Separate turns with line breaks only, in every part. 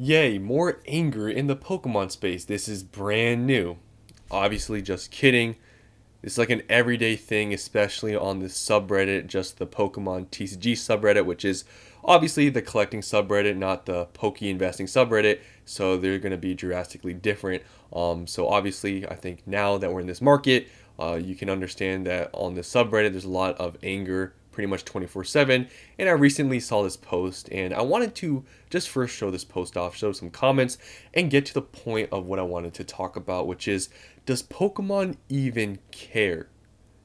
Yay, more anger in the Pokemon space. This is brand new. Obviously, just kidding. It's like an everyday thing, especially on this subreddit, just the Pokemon TCG subreddit, which is obviously the collecting subreddit, not the Poke investing subreddit. So they're going to be drastically different. So obviously, I think now that we're in this market, you can understand that on the subreddit, there's a lot of anger pretty much 24/7. And I recently saw this post, and I wanted to just first show this post off, show some comments, and get to the point of what I wanted to talk about, which is, does Pokemon even care?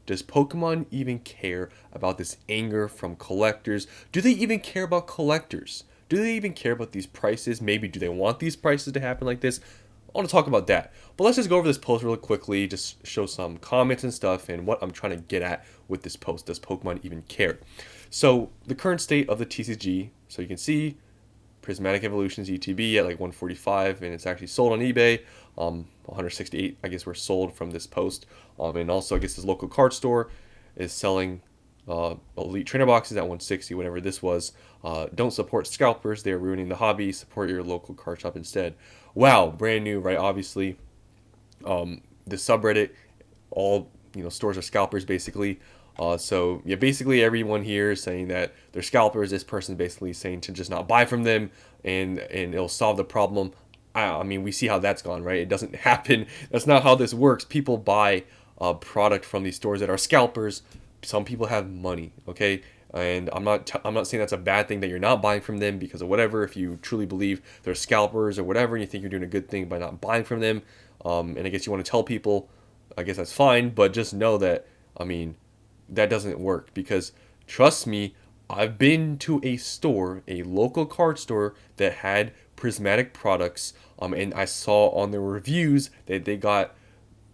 Does Pokemon even care about this anger from collectors? Do they even care about collectors? Do they even care about these prices? Maybe do they want these prices to happen like this? I want to talk about that. But let's just go over this post really quickly, just show some comments and stuff and what I'm trying to get at with this post. Does Pokemon even care? So the current state of the TCG, so you can see Prismatic Evolutions ETB at like 145, and it's actually sold on eBay. 168, I guess, were sold from this post. And also, I guess this local card store is selling Elite Trainer boxes at 160, whatever this was. Don't support scalpers; they're ruining the hobby. Support your local card shop instead. Wow, brand new, right? Obviously, the subreddit, all stores are scalpers basically. So yeah, basically everyone here is saying that they're scalpers. This person's basically saying to just not buy from them, and it'll solve the problem. I mean, we see how that's gone, right? It doesn't happen. That's not how this works. People buy product from these stores that are scalpers. Some people have money, okay? And I'm not saying that's a bad thing that you're not buying from them because of whatever. If you truly believe they're scalpers or whatever, and you think you're doing a good thing by not buying from them, and I guess you want to tell people, I guess that's fine. But just know that, I mean, that doesn't work, because trust me, I've been to a store, a local card store that had prismatic products, and I saw on their reviews that they got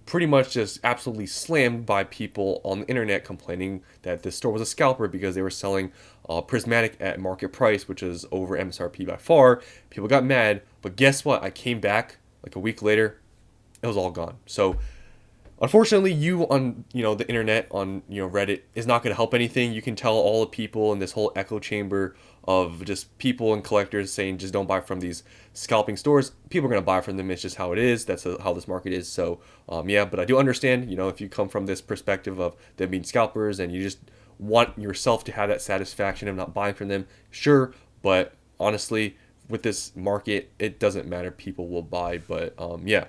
pretty much just absolutely slammed by people on the internet complaining that the store was a scalper because they were selling prismatic at market price, which is over MSRP by far. People got mad, but guess what? I came back like a week later, it was all gone. So unfortunately, you on the internet, on Reddit, is not going to help anything. You can tell all the people in this whole echo chamber of just people and collectors saying just don't buy from these scalping stores. People are going to buy from them. It's just how it is. That's how this market is. So yeah, but I do understand, if you come from this perspective of them being scalpers and you just want yourself to have that satisfaction of not buying from them, sure. But honestly, with this market, it doesn't matter. People will buy. But yeah.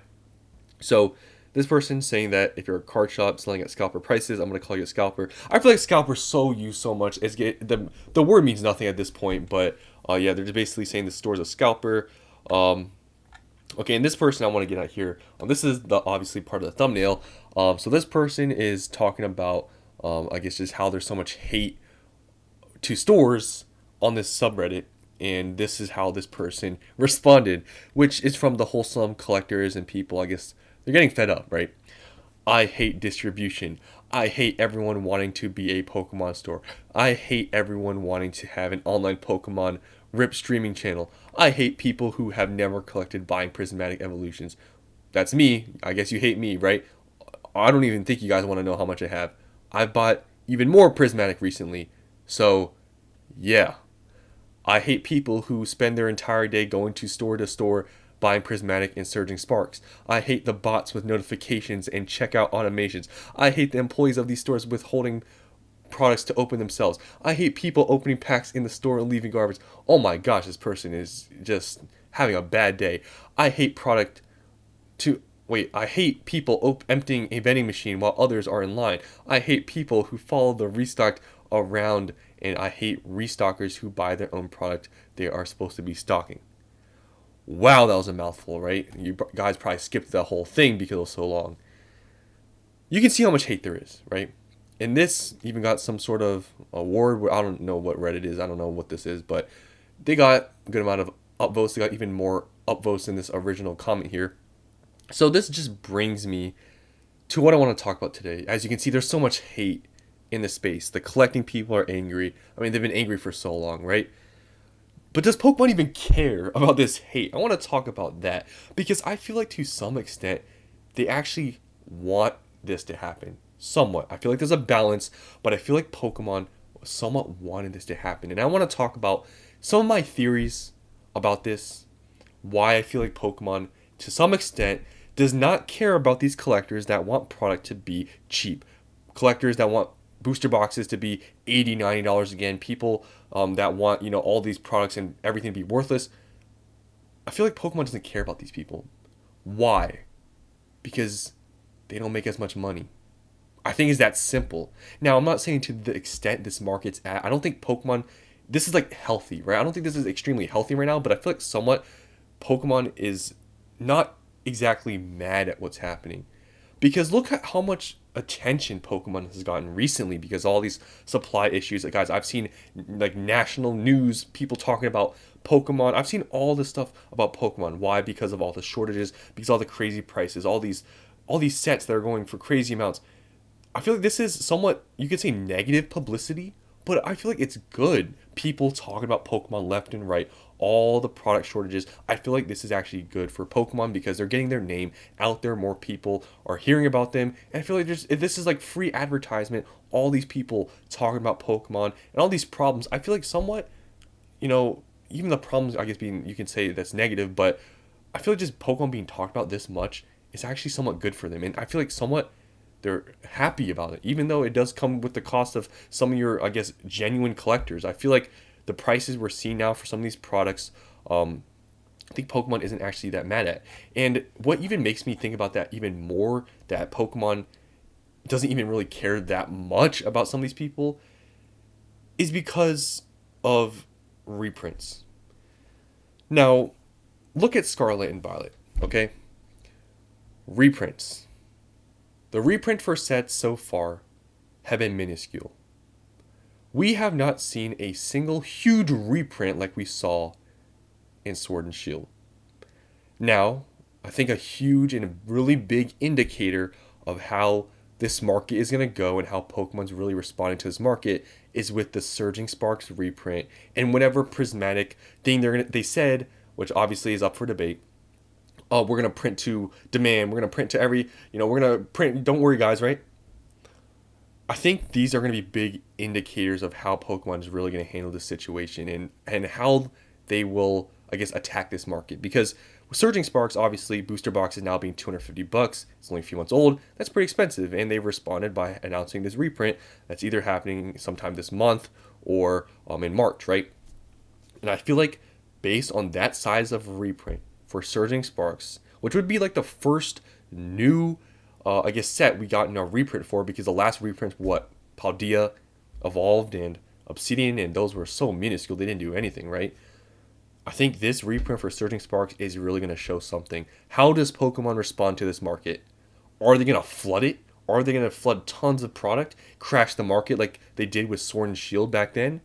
So this person saying that if you're a card shop selling at scalper prices, I'm going to call you a scalper. I feel like scalper's so used so much. The word means nothing at this point, but yeah, they're just basically saying the store's a scalper. Okay, and this person I want to get at here, this is the obviously part of the thumbnail. So this person is talking about, I guess, just how there's so much hate to stores on this subreddit. And this is how this person responded, which is from the wholesome collectors and people, I guess, they're getting fed up, right? I hate distribution. I hate everyone wanting to be a Pokemon store. I hate everyone wanting to have an online Pokemon RIP streaming channel. I hate people who have never collected buying prismatic evolutions. That's me. I guess you hate me, right? I don't even think you guys want to know how much I have. I've bought even more prismatic recently. So, yeah. I hate people who spend their entire day going to store buying prismatic and surging sparks. I hate the bots with notifications and checkout automations. I hate the employees of these stores withholding products to open themselves. I hate people opening packs in the store and leaving garbage. Oh my gosh, this person is just having a bad day. I hate I hate people emptying a vending machine while others are in line. I hate people who follow the restocked around, and I hate restockers who buy their own product they are supposed to be stocking. Wow, that was a mouthful, right? You guys probably skipped the whole thing because it was so long. You can see how much hate there is, right? And this even got some sort of award. I don't know what Reddit is. I don't know what this is, but they got a good amount of upvotes. They got even more upvotes in this original comment here. So this just brings me to what I want to talk about today. As you can see, there's so much hate in the space. The collecting people are angry. I mean, they've been angry for so long, right? But does Pokemon even care about this hate? I want to talk about that because I feel like to some extent they actually want this to happen. Somewhat. I feel like there's a balance, but I feel like Pokemon somewhat wanted this to happen. And I want to talk about some of my theories about this, why I feel like Pokemon, to some extent, does not care about these collectors that want product to be cheap. Collectors that want booster boxes to be $80, $90 again. People that want, all these products and everything to be worthless. I feel like Pokemon doesn't care about these people. Why? Because they don't make as much money. I think it's that simple. Now, I'm not saying to the extent this market's at. I don't think Pokemon, this is like healthy, right? I don't think this is extremely healthy right now, but I feel like somewhat Pokemon is not exactly mad at what's happening. Because look at how much attention Pokemon has gotten recently because all these supply issues. Like, guys, I've seen like national news, people talking about Pokemon. I've seen all this stuff about Pokemon. Why? Because of all the shortages, because of all the crazy prices, all these sets that are going for crazy amounts. I feel like this is somewhat, you could say, negative publicity, but I feel like it's good. People talking about Pokemon left and right, all the product shortages. I feel like this is actually good for Pokemon because they're getting their name out there. More people are hearing about them. And I feel like this is like free advertisement. All these people talking about Pokemon and all these problems. I feel like somewhat, even the problems, I guess, being, you can say that's negative, but I feel like just Pokemon being talked about this much is actually somewhat good for them. And I feel like somewhat they're happy about it, even though it does come with the cost of some of your, I guess, genuine collectors. I feel like the prices we're seeing now for some of these products, I think Pokemon isn't actually that mad at. And what even makes me think about that even more, that Pokemon doesn't even really care that much about some of these people, is because of reprints. Now, look at Scarlet and Violet, okay? Reprints. The reprint for sets so far have been minuscule. We have not seen a single huge reprint like we saw in Sword and Shield. Now, I think a huge and really big indicator of how this market is going to go and how Pokemon's really responding to this market is with the Surging Sparks reprint and whatever prismatic thing they said, which obviously is up for debate. We're going to print to demand. We're going to print to we're going to print. Don't worry, guys, right? I think these are going to be big indicators of how Pokemon is really going to handle this situation and how they will, I guess, attack this market. Because with Surging Sparks, obviously, booster box is now being $250. It's only a few months old. That's pretty expensive. And they've responded by announcing this reprint that's either happening sometime this month or in March, right? And I feel like based on that size of reprint, for Surging Sparks, which would be like the first new, I guess, set we got in our reprint for, because the last reprints, Paldea, Evolved, and Obsidian, and those were so minuscule, they didn't do anything, right? I think this reprint for Surging Sparks is really going to show something. How does Pokemon respond to this market? Are they going to flood it? Are they going to flood tons of product, crash the market like they did with Sword and Shield back then?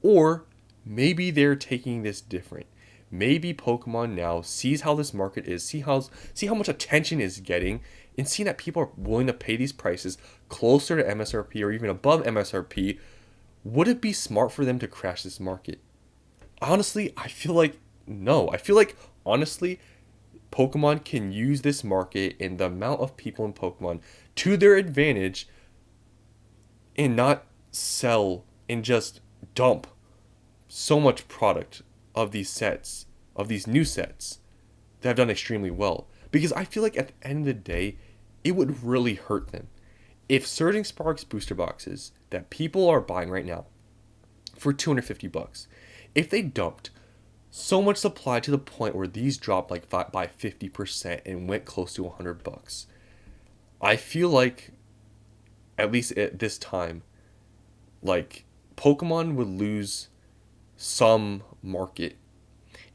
Or maybe they're taking this different. Maybe Pokemon now sees how this market is, see how much attention it's getting, and seeing that people are willing to pay these prices closer to MSRP or even above MSRP. Would it be smart for them to crash this market? Honestly, I feel like no. I feel like, honestly, Pokemon can use this market and the amount of people in Pokemon to their advantage and not sell and just dump so much product of these sets, of these new sets that have done extremely well. Because I feel like at the end of the day, it would really hurt them if Surging Sparks booster boxes that people are buying right now for $250, if they dumped so much supply to the point where these dropped like by 50% and went close to $100, I feel like, at least at this time, like Pokemon would lose some market.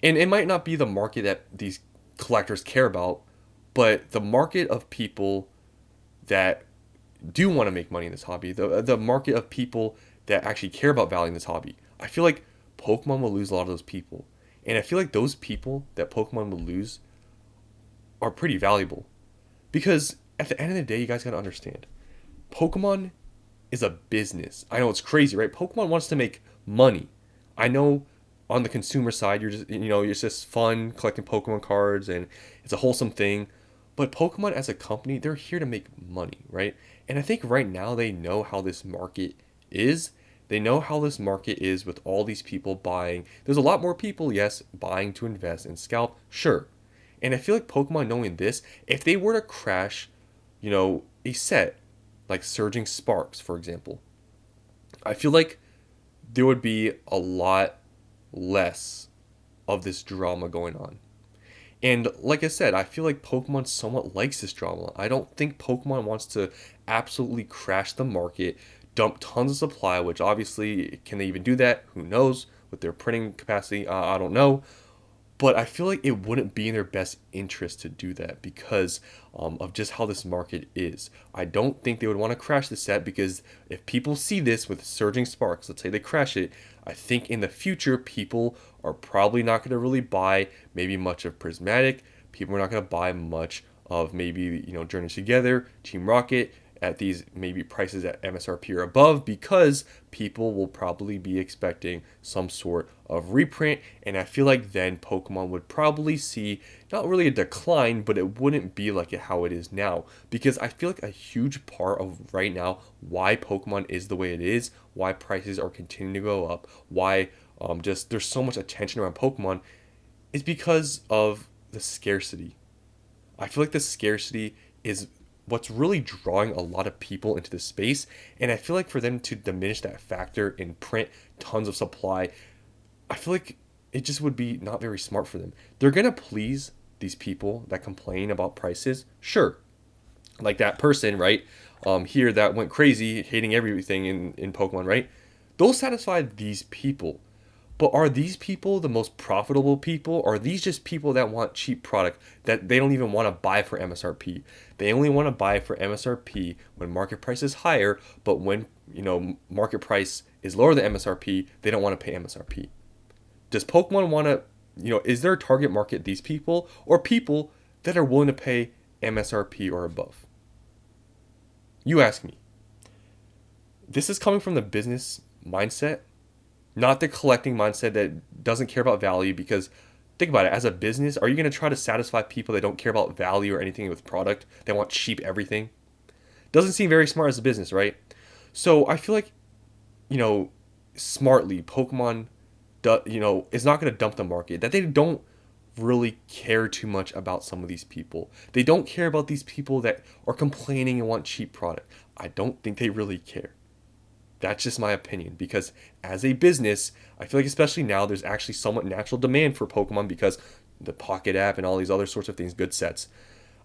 And it might not be the market that these collectors care about, but the market of people that do want to make money in this hobby, the market of people that actually care about valuing this hobby. I feel like Pokemon will lose a lot of those people. And I feel like those people that Pokemon will lose are pretty valuable. Because at the end of the day, you guys gotta understand, Pokemon is a business. I know it's crazy, right? Pokemon wants to make money. I know on the consumer side, you're just, it's just fun collecting Pokemon cards and it's a wholesome thing. But Pokemon as a company, they're here to make money, right? And I think right now they know how this market is. They know how this market is with all these people buying. There's a lot more people, yes, buying to invest and scalp, sure. And I feel like Pokemon knowing this, if they were to crash, a set like Surging Sparks, for example, I feel like there would be a lot less of this drama going on. And like I said, I feel like Pokemon somewhat likes this drama. I don't think Pokemon wants to absolutely crash the market, dump tons of supply, which obviously, can they even do that? Who knows? With their printing capacity, I don't know. But I feel like it wouldn't be in their best interest to do that because of just how this market is. I don't think they would want to crash the set because if people see this with Surging Sparks, let's say they crash it, I think in the future people are probably not going to really buy maybe much of Prismatic. People are not going to buy much of maybe, Journey Together, Team Rocket, at these maybe prices at MSRP or above because people will probably be expecting some sort of reprint. And I feel like then Pokemon would probably see not really a decline, but it wouldn't be like how it is now. Because I feel like a huge part of right now why Pokemon is the way it is, why prices are continuing to go up, why just there's so much attention around Pokemon is because of the scarcity. I feel like the scarcity is what's really drawing a lot of people into the space. And I feel like for them to diminish that factor and print tons of supply, I feel like it just would be not very smart for them. They're going to please these people that complain about prices. Sure. Like that person, right? Here that went crazy, hating everything in Pokemon, right? They'll satisfy these people. But are these people the most profitable people? Or are these just people that want cheap product that they don't even want to buy for MSRP? They only want to buy for MSRP when market price is higher, but when, market price is lower than MSRP, they don't want to pay MSRP. Does Pokemon want to, is their target market these people or people that are willing to pay MSRP or above? You ask me. This is coming from the business mindset, not the collecting mindset that doesn't care about value. Because think about it, as a business, are you going to try to satisfy people that don't care about value or anything with product? They want cheap everything. Doesn't seem very smart as a business, right? So I feel like, smartly, Pokemon, is not going to dump the market. That they don't really care too much about some of these people. They don't care about these people that are complaining and want cheap product. I don't think they really care. That's just my opinion because as a business, I feel like especially now there's actually somewhat natural demand for Pokemon because the Pocket app and all these other sorts of things, good sets.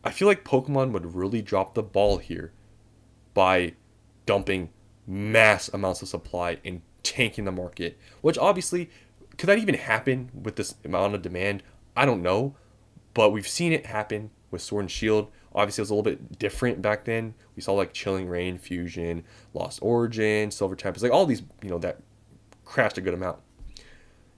I feel like Pokemon would really drop the ball here by dumping mass amounts of supply and tanking the market, which obviously could that even happen with this amount of demand? I don't know, but we've seen it happen with Sword and Shield. Obviously, it was a little bit different back then. We saw like Chilling Reign, Fusion, Lost Origin, Silver Tempest, like all these, that crashed a good amount.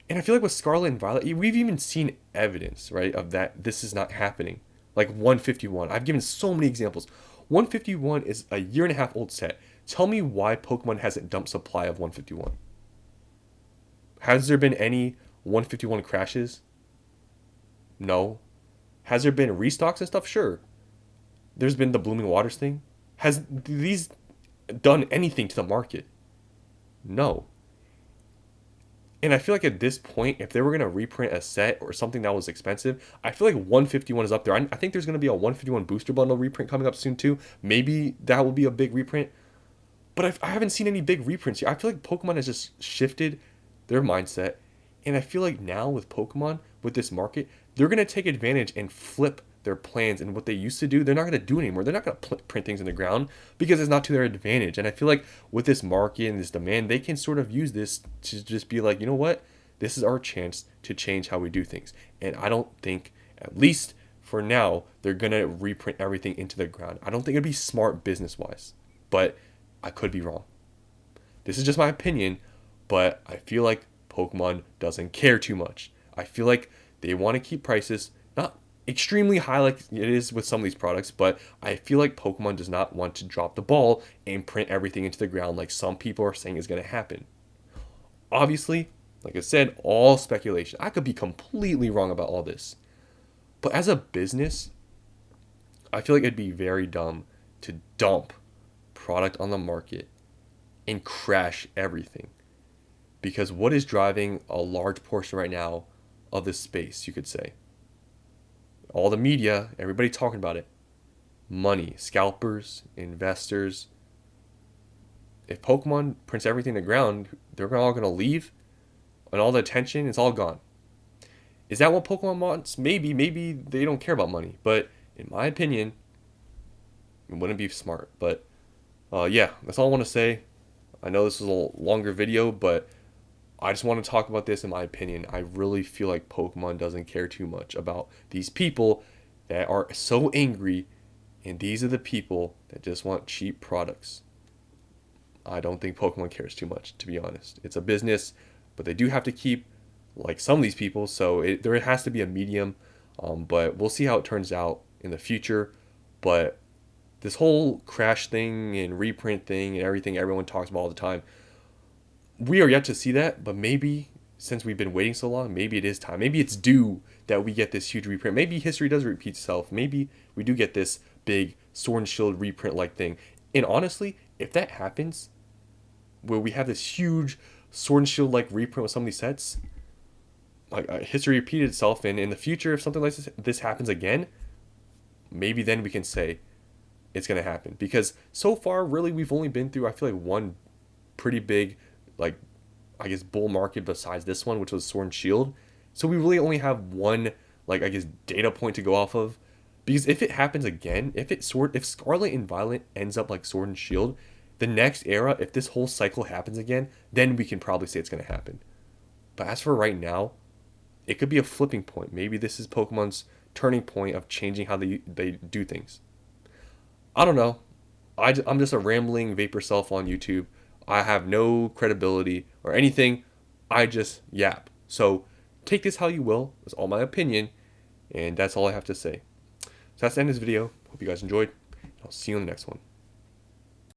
And I feel like with Scarlet and Violet, we've even seen evidence, right, of that this is not happening. Like 151. I've given so many examples. 151 is a year and a half old set. Tell me why Pokemon hasn't dumped supply of 151. Has there been any 151 crashes? No. Has there been restocks and stuff? Sure. There's been the Blooming Waters thing. Has these done anything to the market? No. And I feel like at this point, if they were going to reprint a set or something that was expensive, I feel like 151 is up there. I think there's going to be a 151 booster bundle reprint coming up soon too. Maybe that will be a big reprint. But I haven't seen any big reprints here. I feel like Pokemon has just shifted their mindset. And I feel like now with Pokemon, with this market, they're going to take advantage and flip their plans and what they used to do. They're not going to do anymore. They're not going to print things in the ground because it's not to their advantage. And I feel like with this market and this demand, they can sort of use this to just be like, you know what? This is our chance to change how we do things. And I don't think, at least for now, they're going to reprint everything into the ground. I don't think it'd be smart business-wise, but I could be wrong. This is just my opinion, but I feel like Pokemon doesn't care too much. I feel like they want to keep prices not extremely high like it is with some of these products, but I feel like Pokemon does not want to drop the ball and print everything into the ground like some people are saying is going to happen. Obviously, like I said, all speculation. I could be completely wrong about all this. But as a business, I feel like it'd be very dumb to dump product on the market and crash everything. Because what is driving a large portion right now of this space, you could say? All the media, everybody talking about it. Money, scalpers, investors. If Pokemon prints everything to the ground, they're all going to leave, and all the attention is all gone. Is that what Pokemon wants? Maybe they don't care about money. But in my opinion, it wouldn't be smart. But yeah, that's all I want to say. I know this was a longer video, but I just want to talk about this in my opinion. I really feel like Pokemon doesn't care too much about these people that are so angry, and these are the people that just want cheap products. I don't think Pokemon cares too much, to be honest. It's a business, but they do have to keep like some of these people, so there has to be a medium. But we'll see how it turns out in the future. But this whole crash thing and reprint thing and everything everyone talks about all the time, we are yet to see that. But maybe since we've been waiting so long, maybe it is time. Maybe it's due that we get this huge reprint. Maybe history does repeat itself. Maybe we do get this big Sword and Shield reprint like thing. And honestly, if that happens, where we have this huge Sword and Shield like reprint with some of these sets, like history repeated itself, and in the future, if something like this happens again, maybe then we can say it's gonna happen. Because so far, really, we've only been through, I feel like, one pretty big, like, I guess, bull market besides this one, which was Sword and Shield. So we really only have one, like, I guess, data point to go off of. Because if it happens again, if Scarlet and Violet ends up like Sword and Shield, the next era, if this whole cycle happens again, then we can probably say it's gonna happen. But as for right now, it could be a flipping point. Maybe this is Pokemon's turning point of changing how they do things. I don't know. I'm just a rambling vapor self on YouTube. I have no credibility or anything. I just yap. So take this how you will. It's all my opinion. And that's all I have to say. So that's the end of this video. Hope you guys enjoyed. I'll see you in the next one.